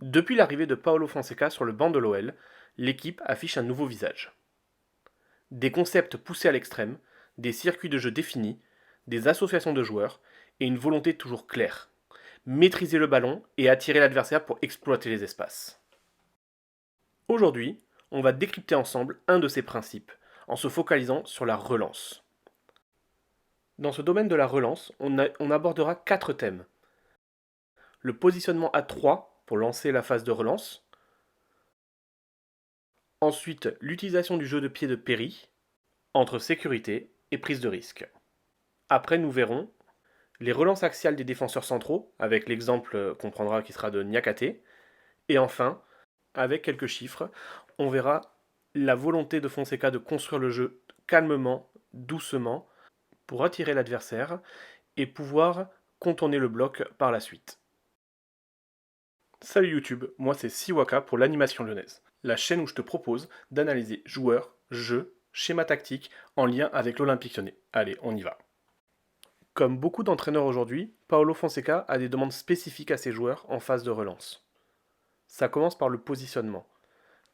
Depuis l'arrivée de Paulo Fonseca sur le banc de l'OL, l'équipe affiche un nouveau visage. Des concepts poussés à l'extrême, des circuits de jeu définis, des associations de joueurs et une volonté toujours claire. Maîtriser le ballon et attirer l'adversaire pour exploiter les espaces. Aujourd'hui, on va décrypter ensemble un de ces principes, en se focalisant sur la relance. Dans ce domaine de la relance, on abordera 4 thèmes. Le positionnement à 3 pour lancer la phase de relance. Ensuite, l'utilisation du jeu de pied de Perry, entre sécurité et prise de risque. Après, nous verrons les relances axiales des défenseurs centraux, avec l'exemple qu'on prendra qui sera de Niakate. Et enfin, avec quelques chiffres, on verra la volonté de Fonseca de construire le jeu calmement, doucement, pour attirer l'adversaire et pouvoir contourner le bloc par la suite. Salut YouTube, moi c'est Siwaka pour l'animation lyonnaise, la chaîne où je te propose d'analyser joueurs, jeux, schémas tactiques en lien avec l'Olympique Lyonnais. Allez, on y va. Comme beaucoup d'entraîneurs aujourd'hui, Paolo Fonseca a des demandes spécifiques à ses joueurs en phase de relance. Ça commence par le positionnement.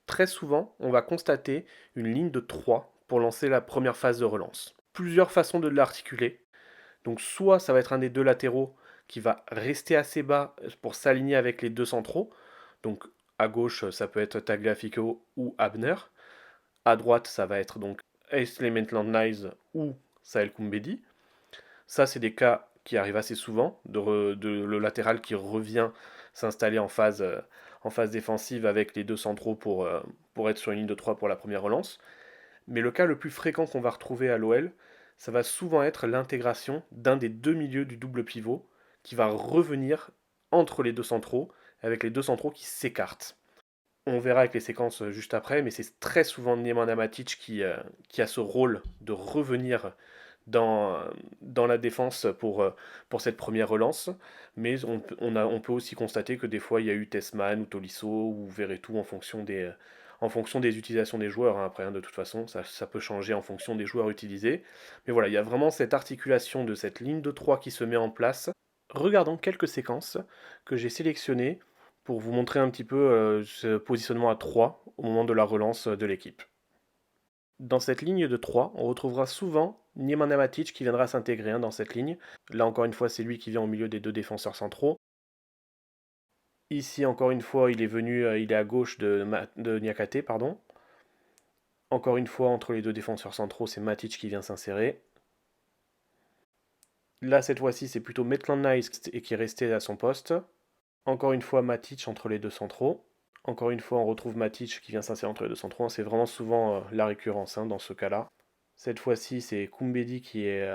Très souvent, on va constater une ligne de 3 pour lancer la première phase de relance. Plusieurs façons de l'articuler. Donc soit ça va être un des deux latéraux qui va rester assez bas pour s'aligner avec les deux centraux. Donc à gauche, ça peut être Tagliafico ou Abner. À droite, ça va être donc Ainsley Maitland-Niles ou Saël Koumbedi. Ça, c'est des cas qui arrivent assez souvent, de le latéral qui revient s'installer en phase défensive avec les deux centraux pour être sur une ligne de 3 pour la première relance. Mais le cas le plus fréquent qu'on va retrouver à l'OL, ça va souvent être l'intégration d'un des deux milieux du double pivot qui va revenir entre les deux centraux, avec les deux centraux qui s'écartent. On verra avec les séquences juste après, mais c'est très souvent Nemanja Matic qui a ce rôle de revenir dans, dans la défense pour cette première relance. Mais on peut aussi constater que des fois, il y a eu Tessman ou Tolisso ou Verretou en fonction des utilisations des joueurs. Hein. Après, hein, de toute façon, ça peut changer en fonction des joueurs utilisés. Mais voilà, il y a vraiment cette articulation de cette ligne de 3 qui se met en place. Regardons quelques séquences que j'ai sélectionnées pour vous montrer un petit peu ce positionnement à 3 au moment de la relance de l'équipe. Dans cette ligne de 3, on retrouvera souvent Nemanja Matic qui viendra s'intégrer dans cette ligne. Là encore une fois, c'est lui qui vient au milieu des deux défenseurs centraux. Ici encore une fois, il est à gauche de Niakate, pardon. Encore une fois, entre les deux défenseurs centraux, c'est Matic qui vient s'insérer. Là, cette fois-ci, c'est plutôt Maitland-Niles qui est resté à son poste. Encore une fois, Matic entre les deux centraux. Encore une fois, on retrouve Matic qui vient s'insérer entre les deux centraux. C'est vraiment souvent la récurrence dans ce cas-là. Cette fois-ci, c'est Koumbedi qui est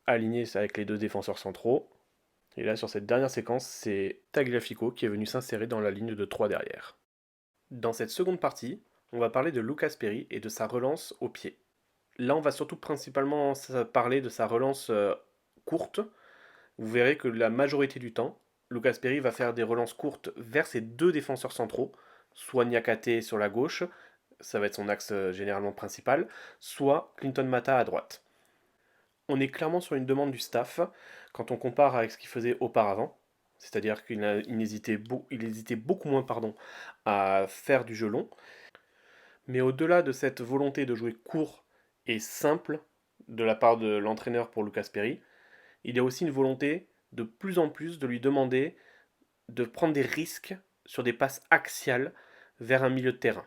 aligné avec les deux défenseurs centraux. Et là, sur cette dernière séquence, c'est Tagliafico qui est venu s'insérer dans la ligne de 3 derrière. Dans cette seconde partie, on va parler de Lucas Perry et de sa relance au pied. Là, on va surtout principalement parler de sa relance courte. Vous verrez que la majorité du temps, Lucas Perry va faire des relances courtes vers ses deux défenseurs centraux, soit Niakate sur la gauche, ça va être son axe généralement principal, soit Clinton Mata à droite. On est clairement sur une demande du staff quand on compare avec ce qu'il faisait auparavant, c'est-à-dire qu'il hésitait beaucoup moins à faire du jeu long, mais au-delà de cette volonté de jouer court et simple de la part de l'entraîneur pour Lucas Perry, il y a aussi une volonté de plus en plus de lui demander de prendre des risques sur des passes axiales vers un milieu de terrain.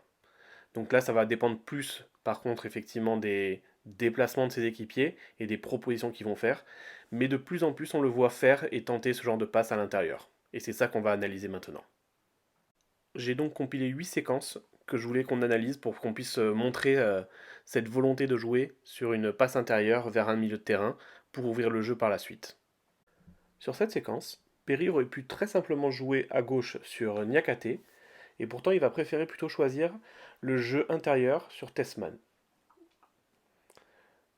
Donc là, ça va dépendre plus, par contre, effectivement, des déplacements de ses équipiers et des propositions qu'ils vont faire. Mais de plus en plus, on le voit faire et tenter ce genre de passe à l'intérieur. Et c'est ça qu'on va analyser maintenant. J'ai donc compilé 8 séquences que je voulais qu'on analyse pour qu'on puisse montrer cette volonté de jouer sur une passe intérieure vers un milieu de terrain pour ouvrir le jeu par la suite. Sur cette séquence, Perry aurait pu très simplement jouer à gauche sur Niakate, et pourtant il va préférer plutôt choisir le jeu intérieur sur Tessman.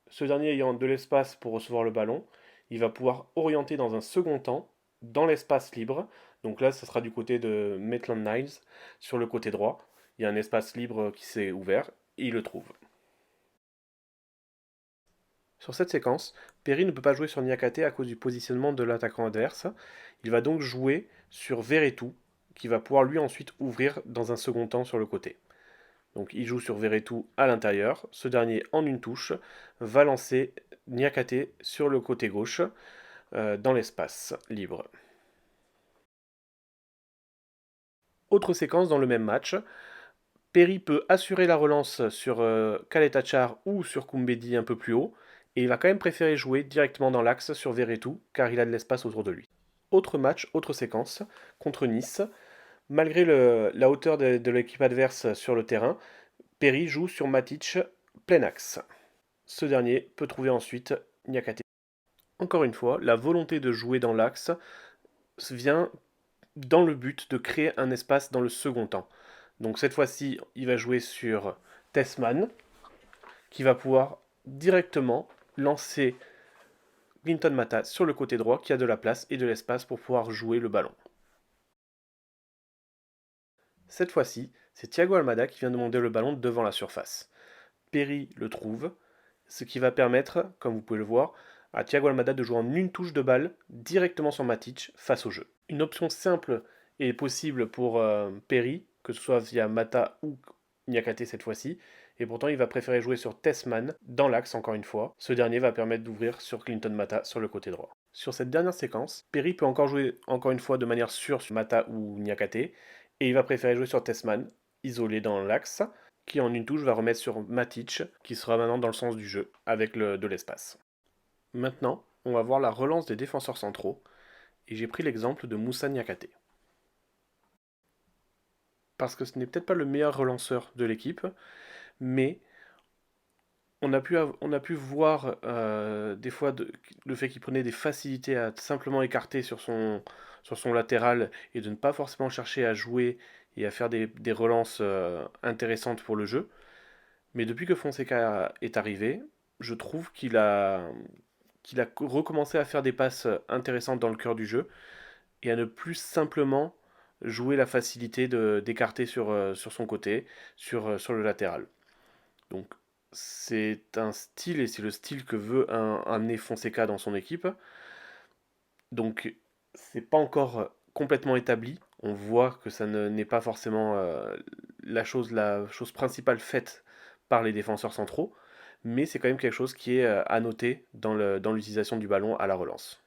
Ce dernier ayant de l'espace pour recevoir le ballon, il va pouvoir orienter dans un second temps dans l'espace libre. Donc là, ce sera du côté de Maitland-Niles sur le côté droit. Il y a un espace libre qui s'est ouvert et il le trouve. Sur cette séquence, Perry ne peut pas jouer sur Niakate à cause du positionnement de l'attaquant adverse. Il va donc jouer sur Verretou, qui va pouvoir lui ensuite ouvrir dans un second temps sur le côté. Donc il joue sur Veretout à l'intérieur. Ce dernier, en une touche, va lancer Niakate sur le côté gauche, dans l'espace libre. Autre séquence dans le même match. Perry peut assurer la relance sur Kaletachar ou sur Koumbedi un peu plus haut, et il va quand même préférer jouer directement dans l'axe sur Veretout, car il a de l'espace autour de lui. Autre match, autre séquence, contre Nice. Malgré la hauteur de l'équipe adverse sur le terrain, Perry joue sur Matic plein axe. Ce dernier peut trouver ensuite Niakate. Encore une fois, la volonté de jouer dans l'axe vient dans le but de créer un espace dans le second temps. Donc cette fois-ci, il va jouer sur Tessman, qui va pouvoir directement lancer Clinton Mata sur le côté droit, qui a de la place et de l'espace pour pouvoir jouer le ballon. Cette fois-ci, c'est Thiago Almada qui vient demander le ballon devant la surface. Perry le trouve, ce qui va permettre, comme vous pouvez le voir, à Thiago Almada de jouer en une touche de balle directement sur Matic face au jeu. Une option simple est possible pour Perry, que ce soit via Mata ou Niakate cette fois-ci, et pourtant il va préférer jouer sur Tessman dans l'axe encore une fois. Ce dernier va permettre d'ouvrir sur Clinton Mata sur le côté droit. Sur cette dernière séquence, Perry peut encore jouer encore une fois de manière sûre sur Mata ou Niakate, et il va préférer jouer sur Tessman, isolé dans l'axe, qui en une touche va remettre sur Matic, qui sera maintenant dans le sens du jeu, avec de l'espace. Maintenant, on va voir la relance des défenseurs centraux, et j'ai pris l'exemple de Moussa Niakate. Parce que ce n'est peut-être pas le meilleur relanceur de l'équipe, mais on a pu voir des fois le fait qu'il prenait des facilités à simplement écarter sur son latéral et de ne pas forcément chercher à jouer et à faire des relances intéressantes pour le jeu. Mais depuis que Fonseca est arrivé, je trouve qu'il a recommencé à faire des passes intéressantes dans le cœur du jeu et à ne plus simplement jouer la facilité d'écarter sur son côté, sur le latéral. Donc c'est un style et c'est le style que veut amener Fonseca dans son équipe. Donc c'est pas encore complètement établi. On voit que ça n'est pas forcément la chose principale faite par les défenseurs centraux, mais c'est quand même quelque chose qui est à noter dans l'utilisation du ballon à la relance.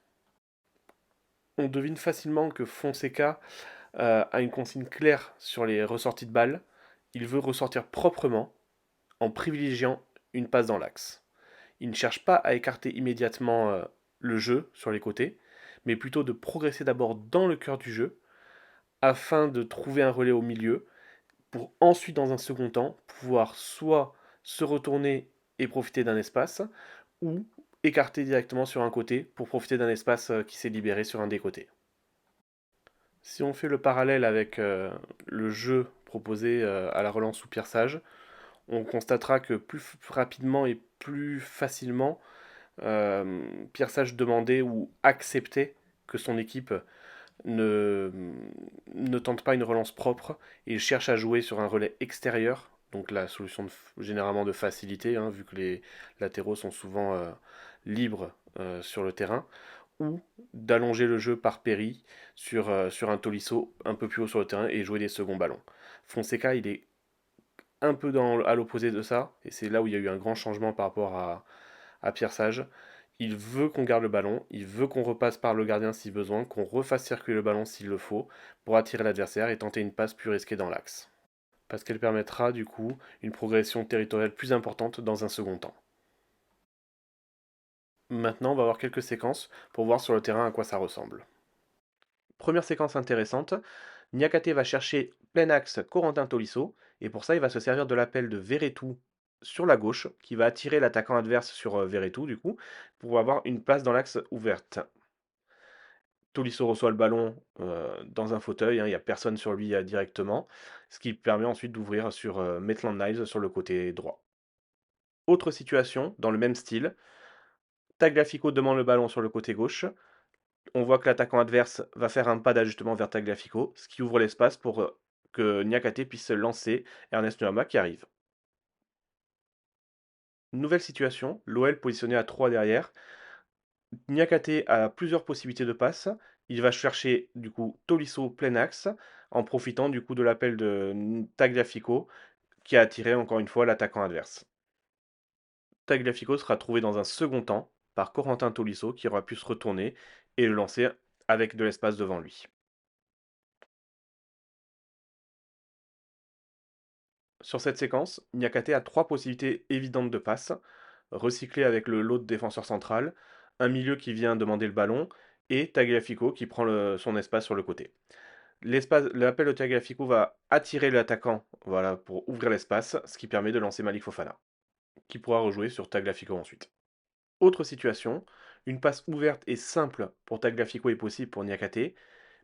On devine facilement que Fonseca a une consigne claire sur les ressorties de balles. Il veut ressortir proprement en privilégiant une passe dans l'axe. Il ne cherche pas à écarter immédiatement le jeu sur les côtés, mais plutôt de progresser d'abord dans le cœur du jeu afin de trouver un relais au milieu pour ensuite, dans un second temps, pouvoir soit se retourner et profiter d'un espace, ou écarter directement sur un côté pour profiter d'un espace qui s'est libéré sur un des côtés. Si on fait le parallèle avec le jeu proposé à la relance sous Pierre Sage, on constatera que plus rapidement et plus facilement, Pierre Sage demandait ou acceptait que son équipe ne, ne tente pas une relance propre et cherche à jouer sur un relais extérieur, donc la solution généralement de facilité, hein, vu que les latéraux sont souvent libres sur le terrain, ou d'allonger le jeu par Perry sur un Tolisso un peu plus haut sur le terrain et jouer des seconds ballons. Fonseca, il est un peu à l'opposé de ça, et c'est là où il y a eu un grand changement par rapport à Pierre Sage. Il veut qu'on garde le ballon, il veut qu'on repasse par le gardien si besoin, qu'on refasse circuler le ballon s'il le faut, pour attirer l'adversaire et tenter une passe plus risquée dans l'axe. Parce qu'elle permettra du coup une progression territoriale plus importante dans un second temps. Maintenant, on va voir quelques séquences pour voir sur le terrain à quoi ça ressemble. Première séquence intéressante, Niakate va chercher plein axe Corentin Tolisso, et pour ça il va se servir de l'appel de Veretout sur la gauche, qui va attirer l'attaquant adverse sur Veretout du coup, pour avoir une place dans l'axe ouverte. Tolisso reçoit le ballon dans un fauteuil, hein, il n'y a personne sur lui directement, ce qui permet ensuite d'ouvrir sur Maitland Niles sur le côté droit. Autre situation, dans le même style, Tagliafico demande le ballon sur le côté gauche, on voit que l'attaquant adverse va faire un pas d'ajustement vers Tagliafico, ce qui ouvre l'espace pour que Niakate puisse lancer Ernest Nuama qui arrive. Nouvelle situation, l'OL positionné à 3 derrière. Niakate a plusieurs possibilités de passe. Il va chercher du coup Tolisso plein axe en profitant du coup de l'appel de Tagliafico qui a attiré encore une fois l'attaquant adverse. Tagliafico sera trouvé dans un second temps par Corentin Tolisso qui aura pu se retourner et le lancer avec de l'espace devant lui. Sur cette séquence, Niakate a trois possibilités évidentes de passe, recyclé avec l'autre défenseur central, un milieu qui vient demander le ballon et Tagliafico qui prend son espace sur le côté. L'appel de Tagliafico va attirer l'attaquant voilà, pour ouvrir l'espace, ce qui permet de lancer Malik Fofana, qui pourra rejouer sur Tagliafico ensuite. Autre situation, une passe ouverte et simple pour Tagliafico est possible pour Niakate,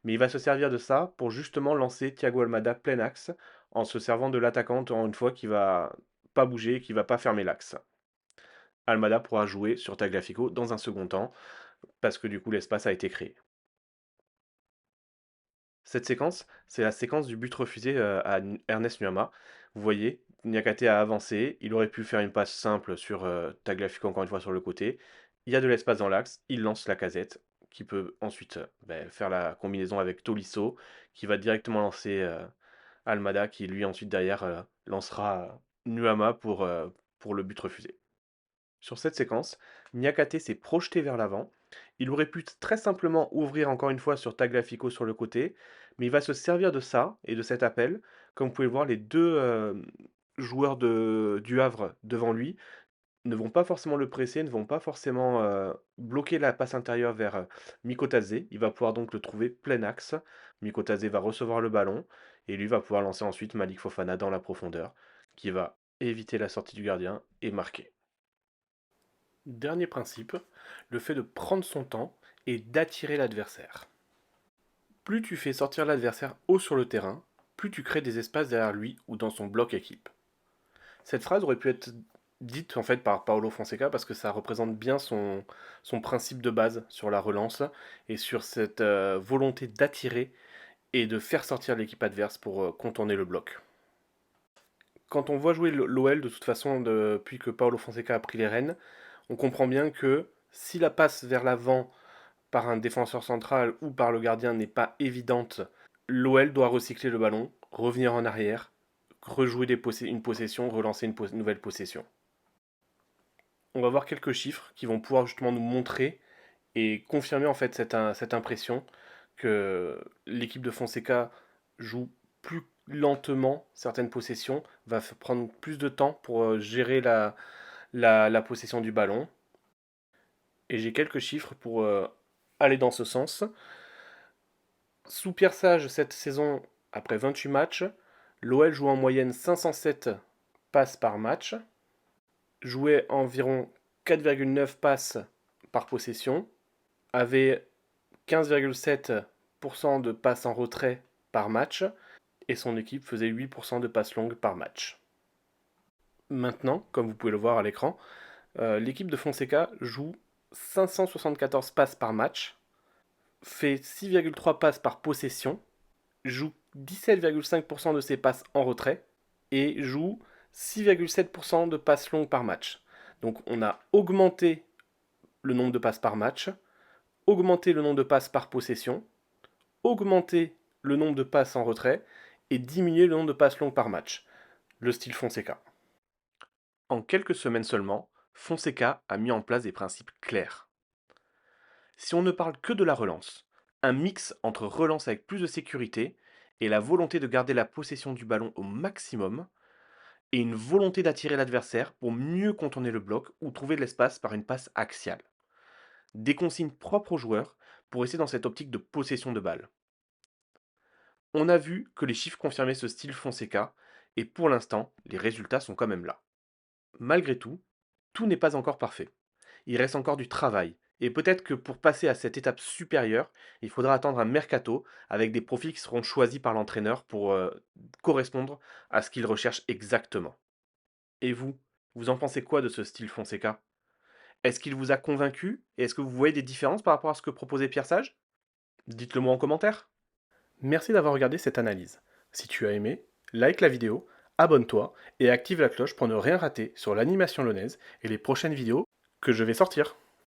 mais il va se servir de ça pour justement lancer Thiago Almada plein axe en se servant de l'attaquant encore une fois qui va pas bouger, qui va pas fermer l'axe. Almada pourra jouer sur Tagliafico dans un second temps parce que du coup l'espace a été créé. Cette séquence, c'est la séquence du but refusé à Ernest Nuama. Vous voyez, Niakate a avancé, il aurait pu faire une passe simple sur Tagliafico encore une fois sur le côté. Il y a de l'espace dans l'axe, il lance la casette qui peut ensuite faire la combinaison avec Tolisso qui va directement lancer Almada qui lui ensuite derrière lancera Nuama pour le but refusé. Sur cette séquence, Niakate s'est projeté vers l'avant. Il aurait pu très simplement ouvrir encore une fois sur Tagliafico sur le côté, mais il va se servir de ça et de cet appel. Comme vous pouvez le voir, les deux joueurs du Havre devant lui ne vont pas forcément le presser, ne vont pas forcément bloquer la passe intérieure vers Mikotadze. Il va pouvoir donc le trouver plein axe. Mikotadze va recevoir le ballon et lui va pouvoir lancer ensuite Malik Fofana dans la profondeur, qui va éviter la sortie du gardien et marquer. Dernier principe, le fait de prendre son temps et d'attirer l'adversaire. Plus tu fais sortir l'adversaire haut sur le terrain, plus tu crées des espaces derrière lui ou dans son bloc équipe. Cette phrase aurait pu être dite en fait par Paulo Fonseca parce que ça représente bien son principe de base sur la relance et sur cette volonté d'attirer et de faire sortir l'équipe adverse pour contourner le bloc. Quand on voit jouer l'OL de toute façon depuis que Paulo Fonseca a pris les rênes, on comprend bien que si la passe vers l'avant par un défenseur central ou par le gardien n'est pas évidente, l'OL doit recycler le ballon, revenir en arrière, rejouer une possession, relancer une nouvelle possession. On va voir quelques chiffres qui vont pouvoir justement nous montrer et confirmer en fait cette impression que l'équipe de Fonseca joue plus lentement certaines possessions, va prendre plus de temps pour gérer la possession du ballon. Et j'ai quelques chiffres pour aller dans ce sens. Sous Pierre Sage, cette saison, après 28 matchs, l'OL joue en moyenne 507 passes par match, jouait environ 4,9 passes par possession, avait 15,7% de passes en retrait par match, et son équipe faisait 8% de passes longues par match. Maintenant, comme vous pouvez le voir à l'écran, l'équipe de Fonseca joue 574 passes par match, fait 6,3 passes par possession, joue 17,5% de ses passes en retrait et joue 6,7% de passes longues par match. Donc on a augmenté le nombre de passes par match, augmenté le nombre de passes par possession, augmenté le nombre de passes en retrait et diminué le nombre de passes longues par match. Le style Fonseca. En quelques semaines seulement, Fonseca a mis en place des principes clairs. Si on ne parle que de la relance, un mix entre relance avec plus de sécurité et la volonté de garder la possession du ballon au maximum, et une volonté d'attirer l'adversaire pour mieux contourner le bloc ou trouver de l'espace par une passe axiale. Des consignes propres aux joueurs pour rester dans cette optique de possession de balle. On a vu que les chiffres confirmaient ce style Fonseca, et pour l'instant, les résultats sont quand même là. Malgré tout n'est pas encore parfait. Il reste encore du travail, et peut-être que pour passer à cette étape supérieure, il faudra attendre un mercato avec des profils qui seront choisis par l'entraîneur pour correspondre à ce qu'il recherche exactement. Et vous en pensez quoi de ce style Fonseca? Est-ce qu'il vous a convaincu et est-ce que vous voyez des différences par rapport à ce que proposait Pierre Sage? Dites-le moi en commentaire. Merci d'avoir regardé cette analyse. Si tu as aimé, like la vidéo, abonne-toi et active la cloche pour ne rien rater sur l'animation lyonnaise et les prochaines vidéos que je vais sortir.